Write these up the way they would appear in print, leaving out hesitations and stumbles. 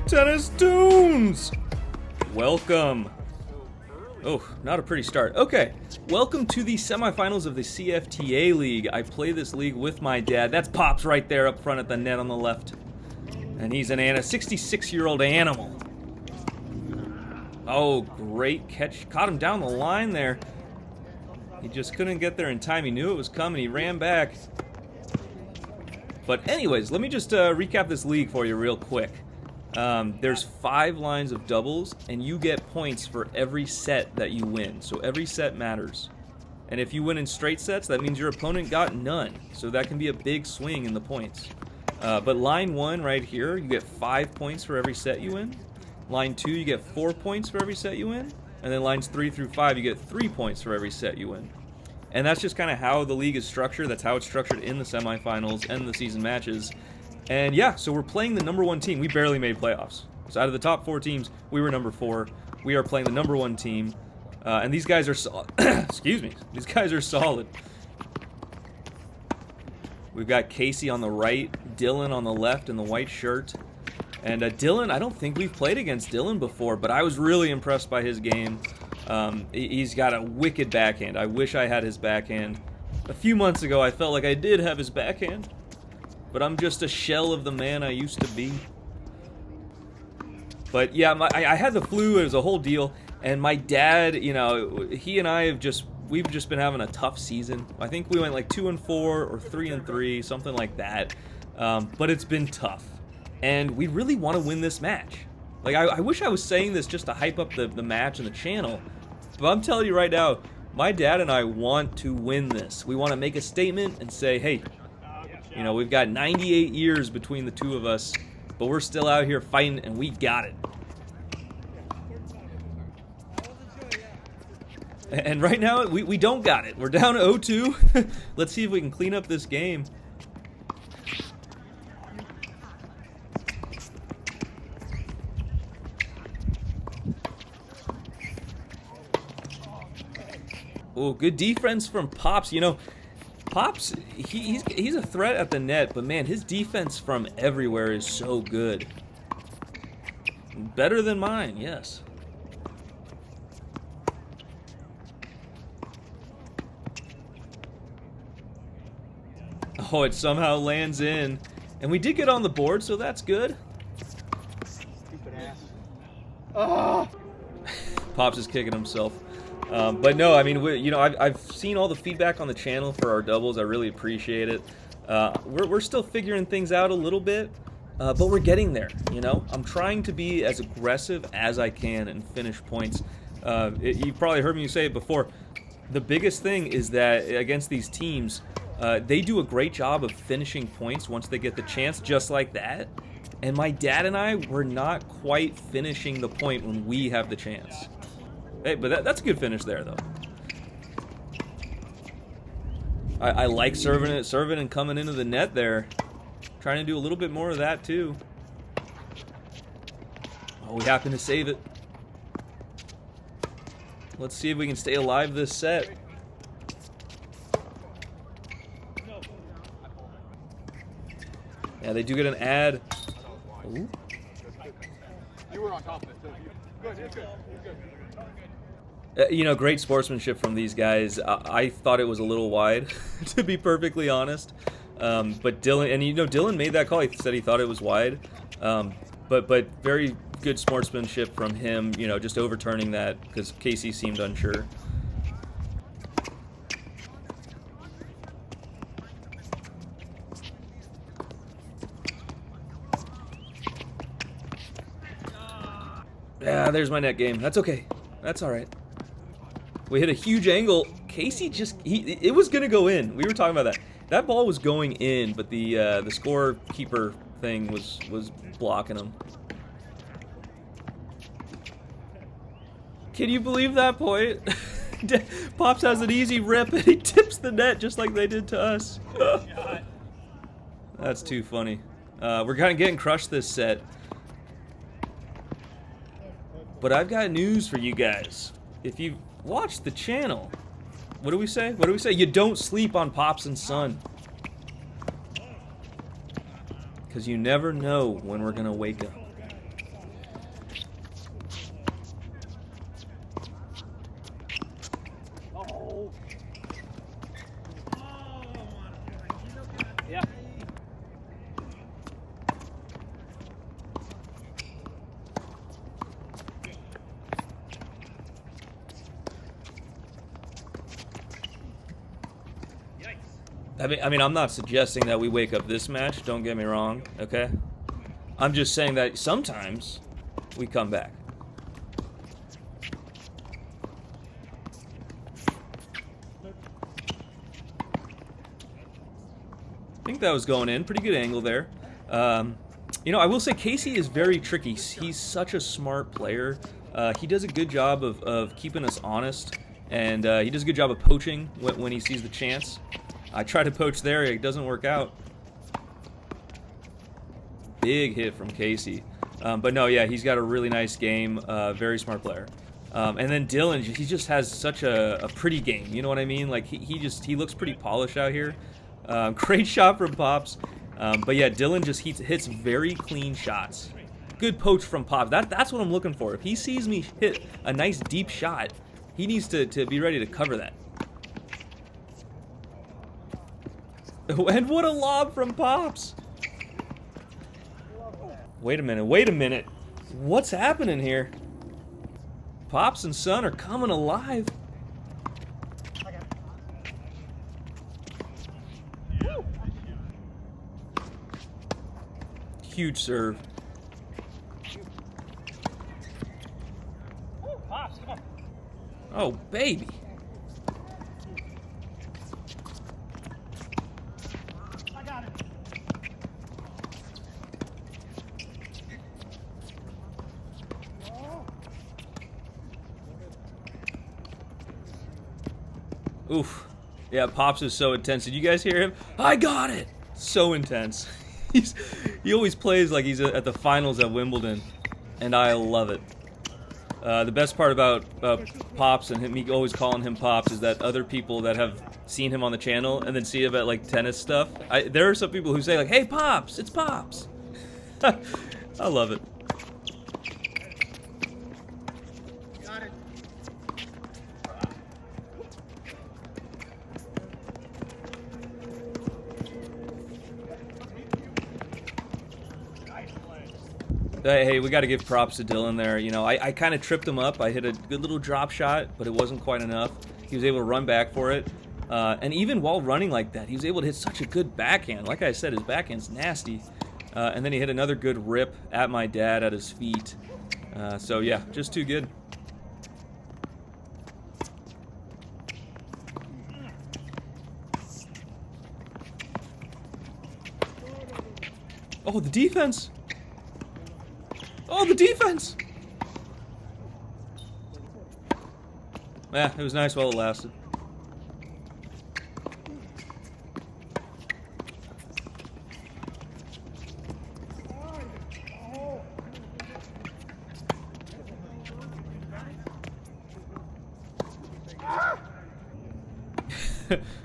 Tennis Tunes! Welcome. Oh, not a pretty start. Okay, welcome to the semifinals of the CFTA League. I play this league with my dad. That's Pops right there up front at the net on the left. And he's a 66-year-old animal. Oh, great catch. Caught him down the line there. He just couldn't get there in time. He knew it was coming. He ran back. But anyways, let me just recap this league for you real quick. There's 5 lines of doubles, and you get points for every set that you win. So every set matters. And if you win in straight sets, that means your opponent got none. So that can be a big swing in the points. But line 1 right here, you get 5 points for every set you win. Line 2, you get 4 points for every set you win. And then lines 3 through 5, you get 3 points for every set you win. And that's just kind of how the league is structured. That's how it's structured in the semifinals and the season matches. And yeah, so we're playing the number 1 team. We barely made playoffs. So out of the top 4 teams, we were number 4. We are playing the number 1 team. And these guys are solid. Excuse me. These guys are solid. We've got Casey on the right, Dylan on the left in the white shirt. And Dylan, I don't think we've played against Dylan before, but I was really impressed by his game. He's got a wicked backhand. I wish I had his backhand. A few months ago, I felt like I did have his backhand. But I'm just a shell of the man I used to be. But yeah, I had the flu. It was a whole deal. And my dad, you know, he and I we've just been having a tough season. I think we went like 2-4 or 3-3, something like that. But it's been tough. And we really want to win this match. Like, I wish I was saying this just to hype up the match and the channel. But I'm telling you right now, my dad and I want to win this. We want to make a statement and say, hey, you know, we've got 98 years between the two of us, but we're still out here fighting, and we got it. And right now, we don't got it. We're down 0-2. Let's see if we can clean up this game. Oh, good defense from Pops. You know, Pops, he's a threat at the net, but man, his defense from everywhere is so good. Better than mine, yes. Oh, it somehow lands in. And we did get on the board, so that's good. Stupid ass. Oh. Pops is kicking himself. But no, I mean, you know, I've seen all the feedback on the channel for our doubles. I really appreciate it. We're still figuring things out a little bit, but we're getting there, you know? I'm trying to be as aggressive as I can and finish points. You've probably heard me say it before. The biggest thing is that against these teams, they do a great job of finishing points once they get the chance, just like that. And my dad and I were not quite finishing the point when we have the chance. Hey, but that's a good finish there, though. I like serving and coming into the net there. Trying to do a little bit more of that, too. Oh, we happen to save it. Let's see if we can stay alive this set. Yeah, they do get an ad. Ooh. You were on top of it, too. Good, you're good. You know, great sportsmanship from these guys. I thought it was a little wide, to be perfectly honest. But Dylan, and you know, Dylan made that call. He said he thought it was wide. But very good sportsmanship from him, you know, just overturning that because Casey seemed unsure. Yeah, there's my net game. That's okay. That's all right. We hit a huge angle. Casey it was gonna go in. We were talking about that. That ball was going in, but the scorekeeper thing was blocking him. Can you believe that point? Pops has an easy rip and he tips the net just like they did to us. That's too funny. We're kind of getting crushed this set. But I've got news for you guys. If you've watched the channel, what do we say? What do we say? You don't sleep on Pops and Son. Because you never know when we're going to wake up. I mean, I'm not suggesting that we wake up this match. Don't get me wrong, okay? I'm just saying that sometimes we come back. I think that was going in. Pretty good angle there. You know, I will say Casey is very tricky. He's such a smart player. He does a good job of keeping us honest, and he does a good job of poaching when he sees the chance. I try to poach there, it doesn't work out. Big hit from Casey. But no, yeah, he's got a really nice game, very smart player. And then Dylan, he just has such a pretty game, you know what I mean? Like, he looks pretty polished out here. Great shot from Pops. But yeah, Dylan just hits very clean shots. Good poach from Pops. That's what I'm looking for. If he sees me hit a nice deep shot, he needs to be ready to cover that. And what a lob from Pops. Wait a minute. What's happening here? Pops and Son are coming alive. Huge serve. Oh, baby. I got it. Oof. Yeah, Pops is so intense. Did you guys hear him? I got it! So intense. He always plays like he's at the finals at Wimbledon, and I love it. The best part about Pops and me always calling him Pops is that other people that have seen him on the channel and then see him at like tennis stuff, there are some people who say like, "Hey Pops, it's Pops." I love it. Got it. Hey, we got to give props to Dylan there. You know, I kind of tripped him up. I hit a good little drop shot, but it wasn't quite enough. He was able to run back for it. And even while running like that, he was able to hit such a good backhand. Like I said, his backhand's nasty. And then he hit another good rip at my dad at his feet. So yeah, just too good. Oh, the defense! Oh, the defense! Yeah, it was nice while it lasted.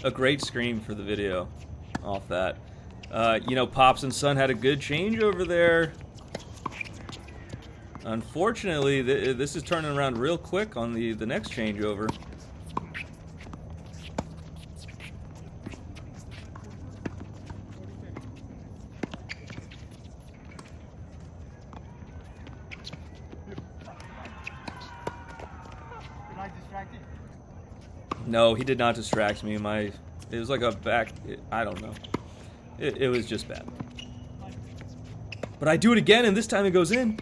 A great scream for the video off that. You know, Pops and Son had a good change over there. Unfortunately, this is turning around real quick on the next changeover. Did I distract you? No, he did not distract me. It was like a back. I don't know. It was just bad. But I do it again, and this time it goes in.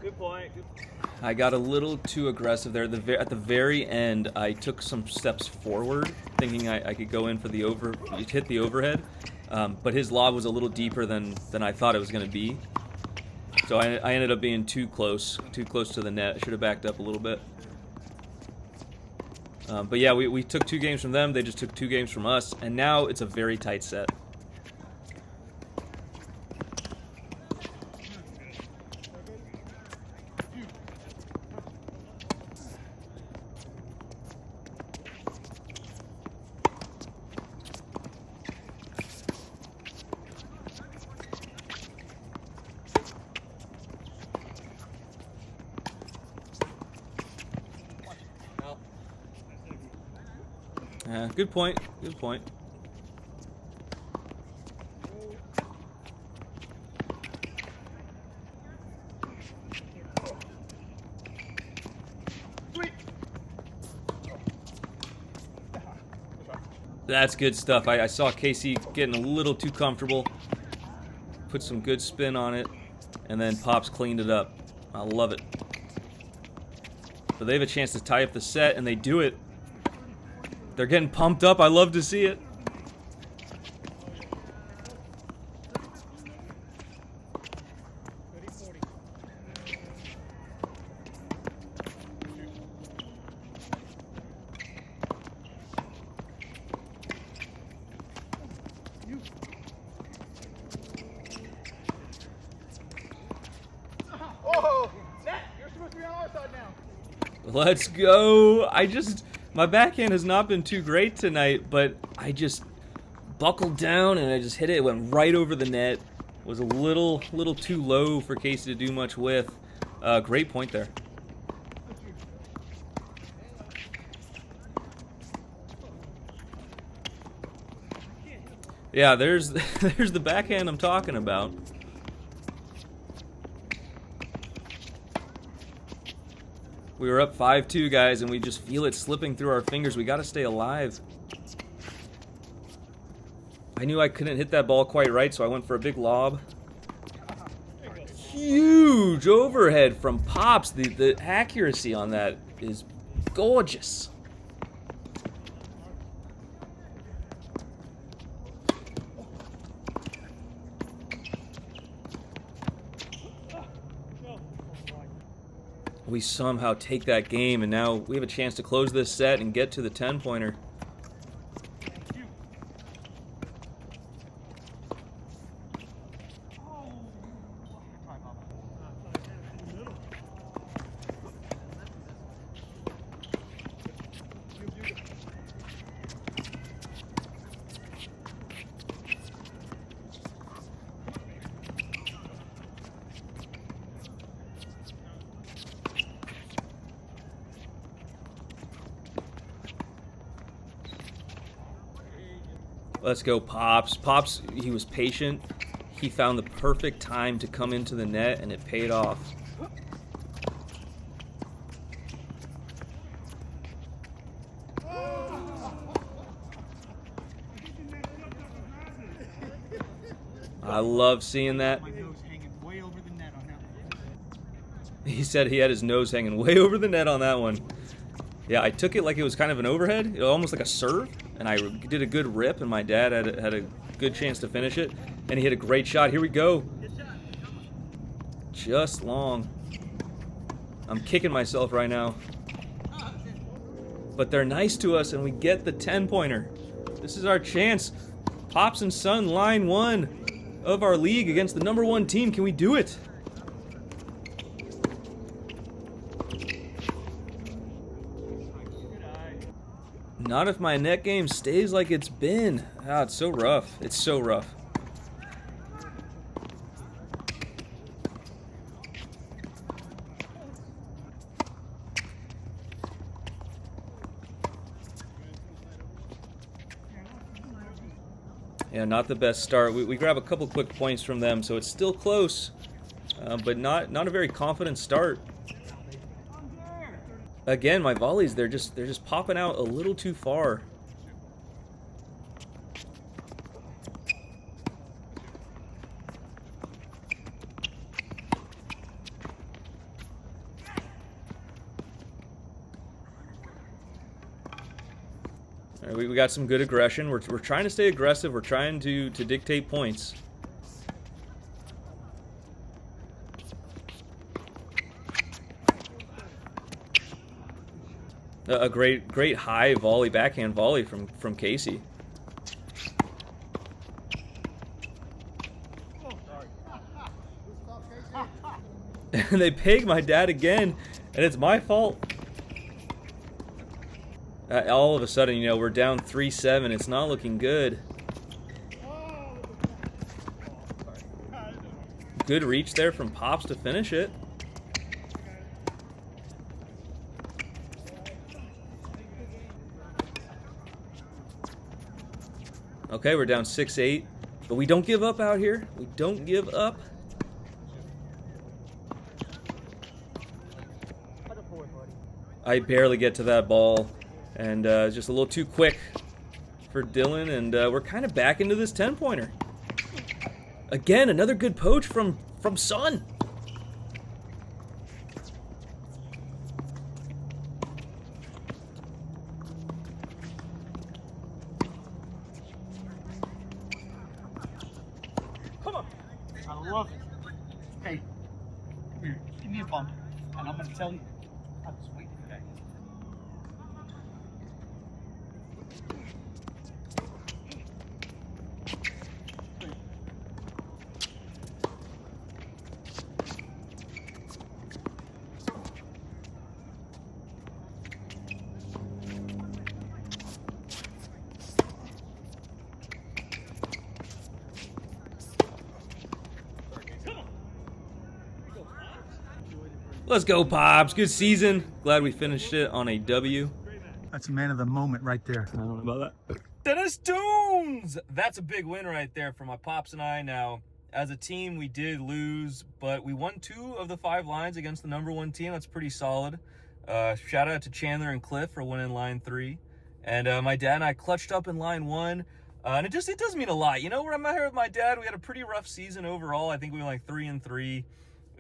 Good point. I got a little too aggressive there. At the very end, I took some steps forward, thinking I could go in for the hit the overhead. But his lob was a little deeper than I thought it was going to be. So I ended up being too close to the net. I should have backed up a little bit. But yeah, we took 2 games from them. They just took 2 games from us, and now it's a very tight set. Good point. Good point. That's good stuff. I saw Casey getting a little too comfortable. Put some good spin on it, and then Pops cleaned it up. I love it. So they have a chance to tie up the set, and they do it. They're getting pumped up. I love to see it. Oh, Nat, you're supposed to be on our side now. Let's go. My backhand has not been too great tonight, but I just buckled down and I just hit it. It went right over the net. Was a little too low for Casey to do much with. Great point there. Yeah, there's the backhand I'm talking about. We were up 5-2, guys, and we just feel it slipping through our fingers. We got to stay alive. I knew I couldn't hit that ball quite right, so I went for a big lob. Huge overhead from Pops. The accuracy on that is gorgeous. We somehow take that game, and now we have a chance to close this set and get to the 10-pointer. Let's go, Pops. Pops, he was patient. He found the perfect time to come into the net, and it paid off. I love seeing that. My nose hanging way over the net on that one. He said he had his nose hanging way over the net on that one. Yeah, I took it like it was kind of an overhead, almost like a serve, and I did a good rip, and my dad had a good chance to finish it, and he hit a great shot. Here we go. Just long. I'm kicking myself right now. But they're nice to us, and we get the 10-pointer. This is our chance. Pops and Son, line one of our league against the #1 team. Can we do it? Not if my net game stays like it's been. Ah, it's so rough. It's so rough. Yeah, not the best start. We grab a couple quick points from them, so it's still close, but not a very confident start. Again, my volleys, they're just popping out a little too far. All right, we got some good aggression. We're trying to stay aggressive. We're trying to dictate points. A great high volley, backhand volley from Casey. And they peg my dad again, and it's my fault. All of a sudden, you know, we're down 3-7. It's not looking good. Good reach there from Pops to finish it. Okay, we're down 6-8. But we don't give up out here. We don't give up. I barely get to that ball. And just a little too quick for Dylan. And we're kind of back into this 10-pointer. Again, another good poach from Sun. Come on. I love it. Hey, come here. Give me a bump, and I'm gonna tell you. I was waiting for that. Let's go, Pops. Good season. Glad we finished it on a W. That's a man of the moment right there. I don't know about that. Dennis Tunes! That's a big win right there for my Pops and I. Now, as a team, we did lose, but we won 2 of the 5 lines against the #1 team. That's pretty solid. Shout out to Chandler and Cliff for winning line 3. And my dad and I clutched up in line 1. And it does mean a lot. You know, when I'm out here with my dad, we had a pretty rough season overall. I think we were like 3-3.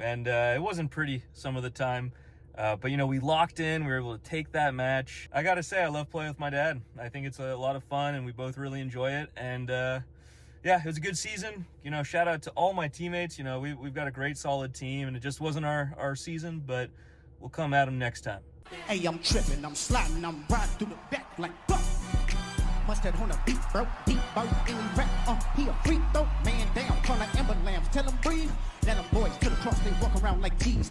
And it wasn't pretty some of the time. But, you know, we locked in. We were able to take that match. I got to say, I love playing with my dad. I think it's a lot of fun, and we both really enjoy it. And, yeah, it was a good season. You know, shout out to all my teammates. You know, we've got a great, solid team, and it just wasn't our season, but we'll come at them next time. Hey, I'm tripping, I'm sliding, I'm riding through the back like fuck. Mustard on a beat, bro, deep boat, any rap, he a freak though, man down, call like ambulance, tell him breathe, let them boys to the cross, they walk around like G's.